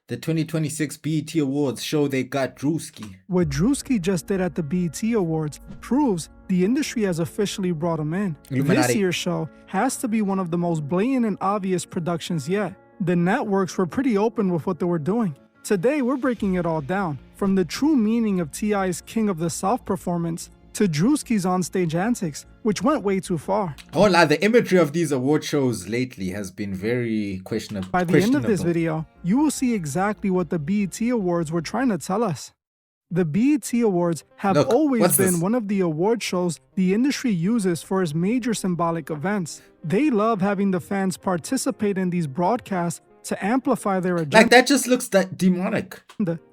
The 2026 BET Awards show they got Druski. What Druski just did at the BET Awards proves the industry has officially brought him in. Illuminati. This year's show has to be one of the most blatant and obvious productions yet. The networks were pretty open with what they were doing. Today, we're breaking it all down, from the true meaning of T.I.'s King of the South performance to Druski's onstage antics, which went way too far. Oh, like the imagery of these award shows lately has been very questionable. By the end of this video, you will see exactly what the BET Awards were trying to tell us. The BET Awards have always been one of the award shows the industry uses for its major symbolic events. They love having the fans participate in these broadcasts to amplify their agenda. Like, that just looks that demonic.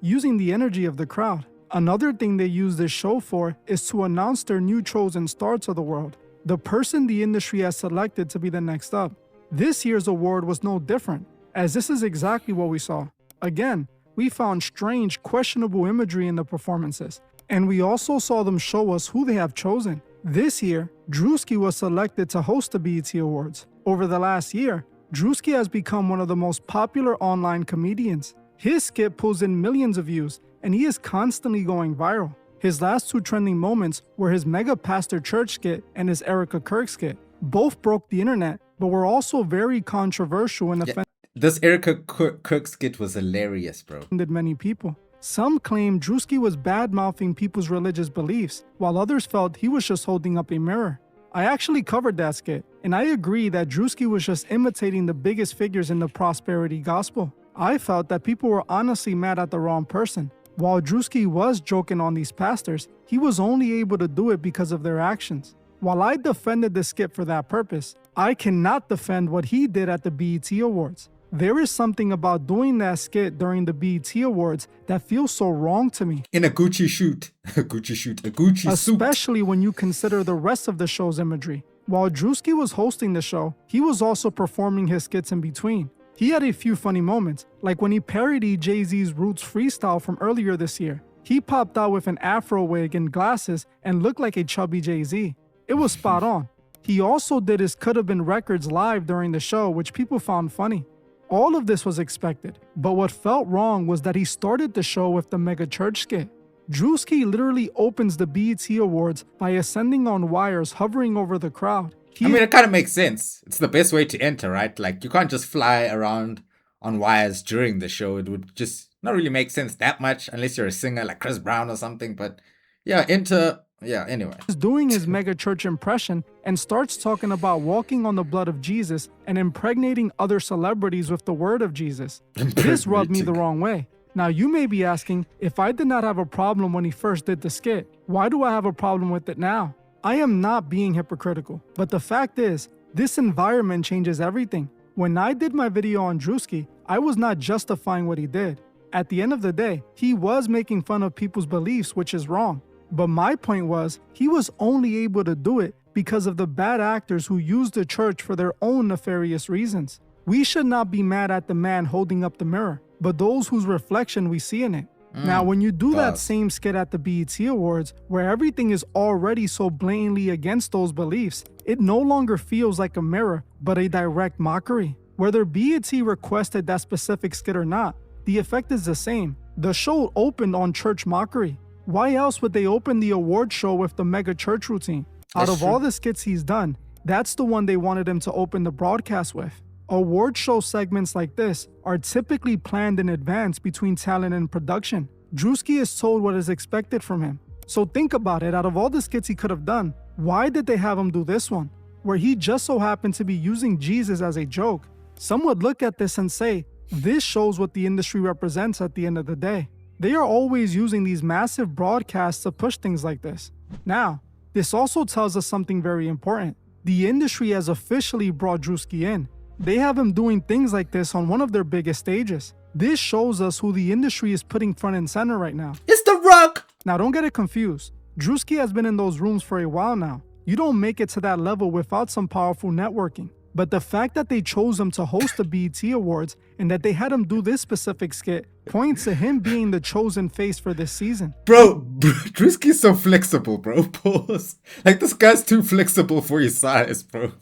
Using the energy of the crowd. Another thing they use this show for is to announce their new chosen star to the world, the person the industry has selected to be the next up. This year's award was no different, as this is exactly what we saw. Again, we found strange, questionable imagery in the performances, and we also saw them show us who they have chosen. This year, Druski was selected to host the BET Awards. Over the last year, Druski has become one of the most popular online comedians. His skit pulls in millions of views, and he is constantly going viral. His last two trending moments were his Mega Pastor Church skit and his Erica Kirk skit. Both broke the internet, but were also very controversial and offended. This Erica Kirk skit was hilarious, bro. Many people. Some claim Druski was bad-mouthing people's religious beliefs, while others felt he was just holding up a mirror. I actually covered that skit, and I agree that Druski was just imitating the biggest figures in the prosperity gospel. I felt that people were honestly mad at the wrong person. While Druski was joking on these pastors, he was only able to do it because of their actions. While I defended the skit for that purpose, I cannot defend what he did at the BET Awards. There is something about doing that skit during the BET Awards that feels so wrong to me. In a Gucci shoot. A Gucci suit. Especially when you consider the rest of the show's imagery. While Druski was hosting the show, he was also performing his skits in between. He had a few funny moments, like when he parodied Jay-Z's Roots freestyle from earlier this year. He popped out with an afro wig and glasses and looked like a chubby Jay-Z. It was spot on. He also did his Coulda Been Records live during the show, which people found funny. All of this was expected, but what felt wrong was that he started the show with the Mega Church skit. Druski literally opens the BET Awards by ascending on wires hovering over the crowd. I mean, it kind of makes sense. It's the best way to enter, right? Like, you can't just fly around on wires during the show. It would just not really make sense that much unless you're a singer like Chris Brown or something. But yeah, anyway. He's doing his mega church impression and starts talking about walking on the blood of Jesus and impregnating other celebrities with the word of Jesus. This rubbed me the wrong way. Now, you may be asking, if I did not have a problem when he first did the skit, why do I have a problem with it now? I am not being hypocritical, but the fact is, this environment changes everything. When I did my video on Druski, I was not justifying what he did. At the end of the day, he was making fun of people's beliefs, which is wrong. But my point was, he was only able to do it because of the bad actors who used the church for their own nefarious reasons. We should not be mad at the man holding up the mirror, but those whose reflection we see in it. Now, when you do that same skit at the BET Awards, where everything is already so blatantly against those beliefs, it no longer feels like a mirror, but a direct mockery. Whether BET requested that specific skit or not, the effect is the same. The show opened on church mockery. Why else would they open the award show with the mega church routine? Out of all the skits he's done, that's the one they wanted him to open the broadcast with. Award show segments like this are typically planned in advance between talent and production. Druski is told what is expected from him. So think about it, out of all the skits he could have done, why did they have him do this one, where he just so happened to be using Jesus as a joke? Some would look at this and say, this shows what the industry represents at the end of the day. They are always using these massive broadcasts to push things like this. Now, this also tells us something very important. The industry has officially brought Druski in. They have him doing things like this on one of their biggest stages. This shows us who the industry is putting front and center right now. It's The Rock! Now, don't get it confused. Druski has been in those rooms for a while now. You don't make it to that level without some powerful networking. But the fact that they chose him to host the BET Awards and that they had him do this specific skit points to him being the chosen face for this season. Bro, Druski's so flexible, bro. Pause. Like, this guy's too flexible for his size, bro.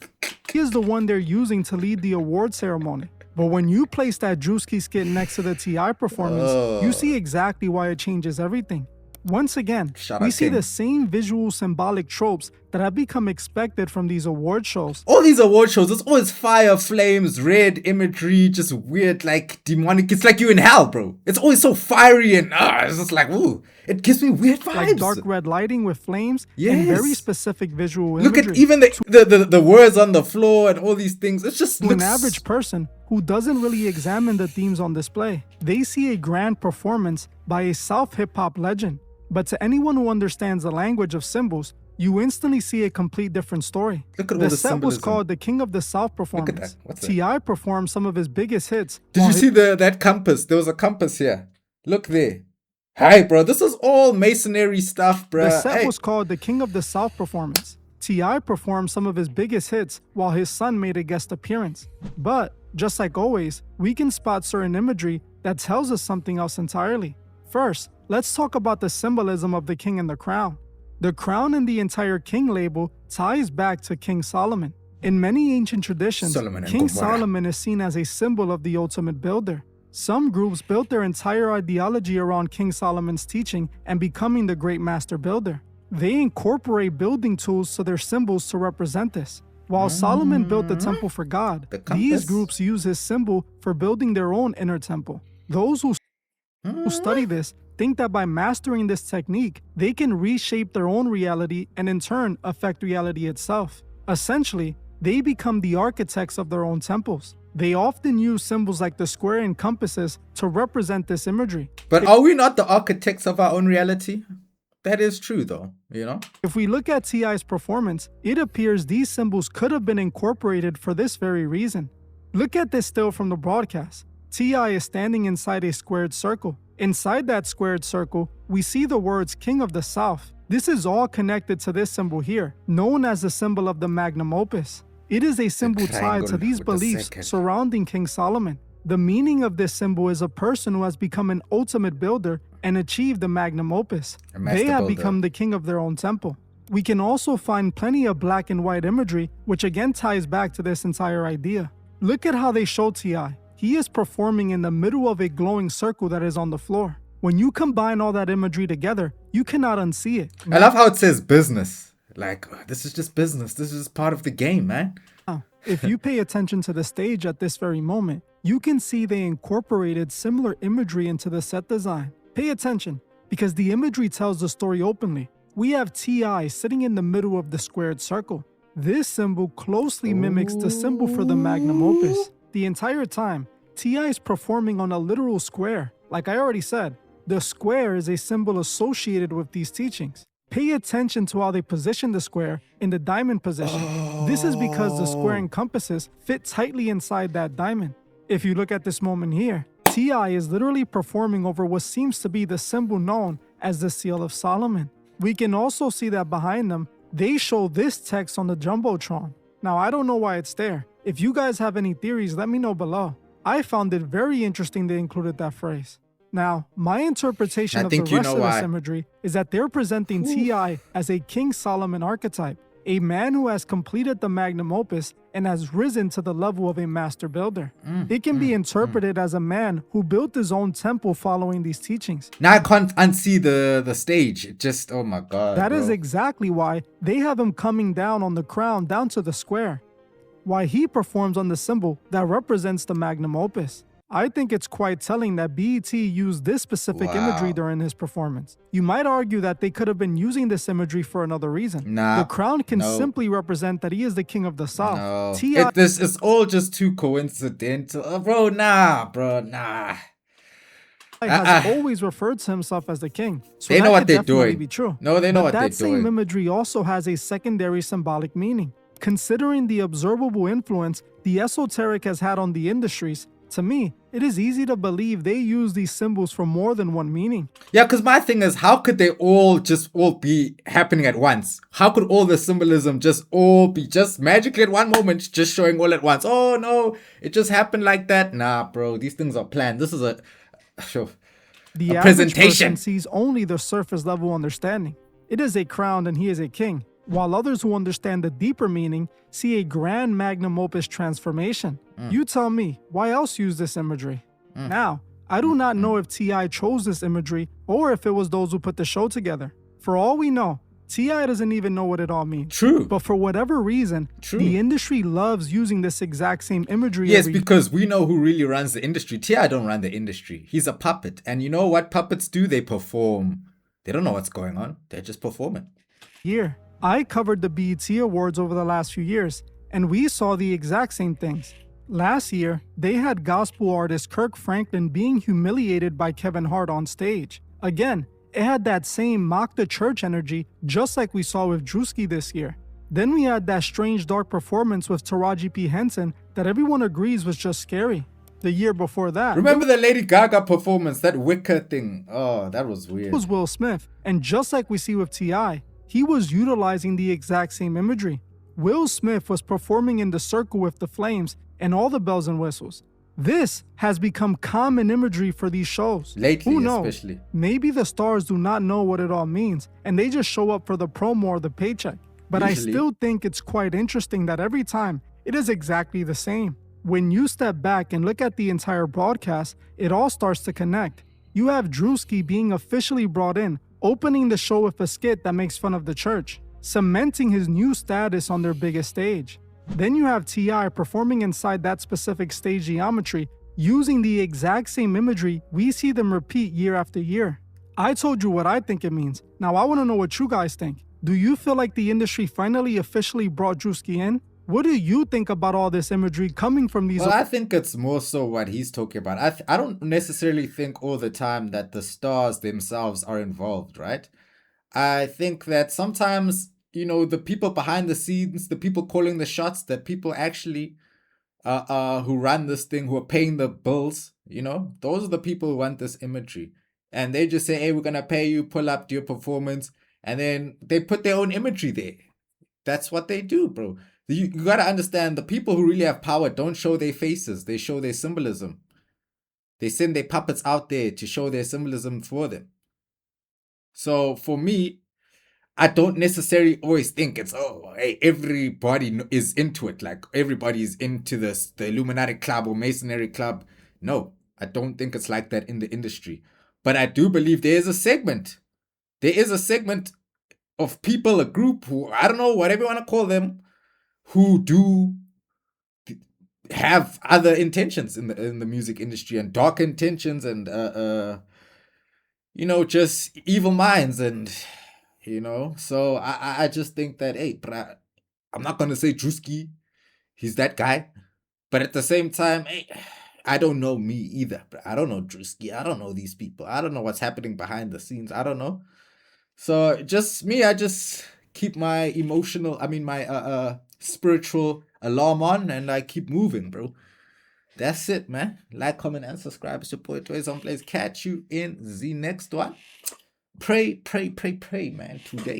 He is the one they're using to lead the award ceremony. But when you place that Druski skit next to the T.I. performance, you see exactly why it changes everything. Once again, Shout we out see King. the same visual symbolic tropes that have become expected from these award shows. All these award shows, it's always fire, flames, red imagery, just weird, like demonic. It's like you're in hell, bro. It's always so fiery and it's just like, ooh, it gives me weird vibes. Like dark red lighting with flames and very specific visual Look imagery. at even the words on the floor and all these things. It's just To an average person who doesn't really examine the themes on display, they see a grand performance by a South hip-hop legend. But to anyone who understands the language of symbols, you instantly see a complete different story. Look at all the the set was symbolism. called the King of the South performance. What's that? T.I. performed some of his biggest hits. Did you see that compass? There was a compass here. Look there. Hey, bro, this is all masonry stuff, bro. The set was called the King of the South performance. T.I. performed some of his biggest hits while his son made a guest appearance. But, just like always, we can spot certain imagery that tells us something else entirely. First, let's talk about the symbolism of the king and the crown. The crown and the entire king label ties back to King Solomon. In many ancient traditions, King Solomon is seen as a symbol of the ultimate builder. Some groups built their entire ideology around King Solomon's teaching and becoming the great master builder. They incorporate building tools to their symbols to represent this. While Solomon built the temple for God, these groups use his symbol for building their own inner temple. Those who study this think that by mastering this technique, they can reshape their own reality and in turn affect reality itself. Essentially, they become the architects of their own temples. They often use symbols like the square and compasses to represent this imagery. But are we not the architects of our own reality? That is true though, you know? If we look at T.I.'s performance, it appears these symbols could have been incorporated for this very reason. Look at this still from the broadcast. T.I. is standing inside a squared circle. Inside that squared circle, we see the words King of the South. This is all connected to this symbol here, known as the symbol of the magnum opus. It is a symbol tied to these beliefs surrounding King Solomon. The meaning of this symbol is a person who has become an ultimate builder and achieved the magnum opus. They have become the king of their own temple. We can also find plenty of black and white imagery, which again ties back to this entire idea. Look at how they show T.I. He is performing in the middle of a glowing circle that is on the floor. When you combine all that imagery together, you cannot unsee it. I love how it says business. Like, this is just business. This is part of the game, man. Now, if you pay attention to the stage at this very moment, you can see they incorporated similar imagery into the set design. Pay attention, because the imagery tells the story openly. We have T.I. sitting in the middle of the squared circle. This symbol closely mimics the symbol for the magnum opus. The entire time, T.I. is performing on a literal square. Like I already said, the square is a symbol associated with these teachings. Pay attention to how they position the square in the diamond position. This is because the square and compasses fit tightly inside that diamond. If you look at this moment here, T.I. is literally performing over what seems to be the symbol known as the Seal of Solomon. We can also see that behind them, they show this text on the Jumbotron. Now, I don't know why it's there. If you guys have any theories, let me know below. I found it very interesting they included that phrase. Now, my interpretation of the rest of this imagery is that they're presenting T.I. as a King Solomon archetype, a man who has completed the magnum opus and has risen to the level of a master builder. It can be interpreted as a man who built his own temple following these teachings. Now I can't unsee the stage. It just, oh my God. That is exactly why they have him coming down on the crown down to the square. Why he performs on the symbol that represents the magnum opus. I think it's quite telling that BET used this specific imagery during his performance. You might argue that they could have been using this imagery for another reason. The crown can simply represent that he is the king of the South. This is all just too coincidental. Bro, nah. Has always referred to himself as the king. So they know what they're doing. Be true. No, they know what they're doing. That same imagery also has a secondary symbolic meaning. Considering the observable influence the esoteric has had on the industries, to me, it is easy to believe they use these symbols for more than one meaning. Yeah, because my thing is, how could they all be happening at once? How could all the symbolism just all be just magically at one moment, just showing all at once? Oh no, it just happened like that. Nah, bro, these things are planned. This is a presentation. Person sees only the surface level understanding. It is a crown and he is a king. while others who understand the deeper meaning see a grand magnum opus transformation. You tell me, why else use this imagery? Now, I do not know if T.I. chose this imagery or if it was those who put the show together. For all we know, T.I. doesn't even know what it all means. True. But for whatever reason, the industry loves using this exact same imagery. Yes, because we know who really runs the industry. T.I. don't run the industry. He's a puppet. And you know what puppets do? They perform. They don't know what's going on. They're just performing. Year. I covered the BET Awards over the last few years, and we saw the exact same things. Last year, they had gospel artist Kirk Franklin being humiliated by Kevin Hart on stage. Again, it had that same mock the church energy, just like we saw with Druski this year. Then we had that strange dark performance with Taraji P. Henson that everyone agrees was just scary. The year before that, remember the Lady Gaga performance, that wicker thing? Oh, that was weird. It was Will Smith, and just like we see with T.I., he was utilizing the exact same imagery. Will Smith was performing in the circle with the flames and all the bells and whistles. This has become common imagery for these shows. Lately, who knows? Especially. Maybe the stars do not know what it all means, and they just show up for the promo or the paycheck. But usually, I still think it's quite interesting that every time, it is exactly the same. When you step back and look at the entire broadcast, it all starts to connect. You have Druski being officially brought in, opening the show with a skit that makes fun of the church, cementing his new status on their biggest stage. Then you have T.I. performing inside that specific stage geometry, using the exact same imagery we see them repeat year after year. I told you what I think it means. Now I want to know what you guys think. Do you feel like the industry finally officially brought Druski in? What do you think about all this imagery coming from these? Well, I think it's more so what he's talking about. I don't necessarily think all the time that the stars themselves are involved, right? I think that sometimes, you know, the people behind the scenes, the people calling the shots, the people actually who run this thing, who are paying the bills, you know, those are the people who want this imagery. And they just say, hey, we're going to pay you, pull up, do your performance. And then they put their own imagery there. That's what they do, bro. You got to understand, the people who really have power don't show their faces. They show their symbolism. They send their puppets out there to show their symbolism for them. So for me, I don't necessarily always think it's, oh, hey, everybody is into it. Like everybody is into this, the Illuminati club or Masonry club. No, I don't think it's like that in the industry. But I do believe there is a segment. There is a segment of people, a group who, I don't know, whatever you want to call them, who do have other intentions in the music industry, and dark intentions, and you know, just evil minds, and you know. So I just think that, hey, I'm not gonna say Druski, he's that guy, but at the same time, hey, I don't know me either. I don't know Druski. I don't know these people. I don't know what's happening behind the scenes. I don't know. So just me, I just keep my my spiritual alarm on, and I keep moving, bro. That's it, man. Like, comment, and subscribe. Support Toys on Plays. Catch you in the next one. Pray, man, today.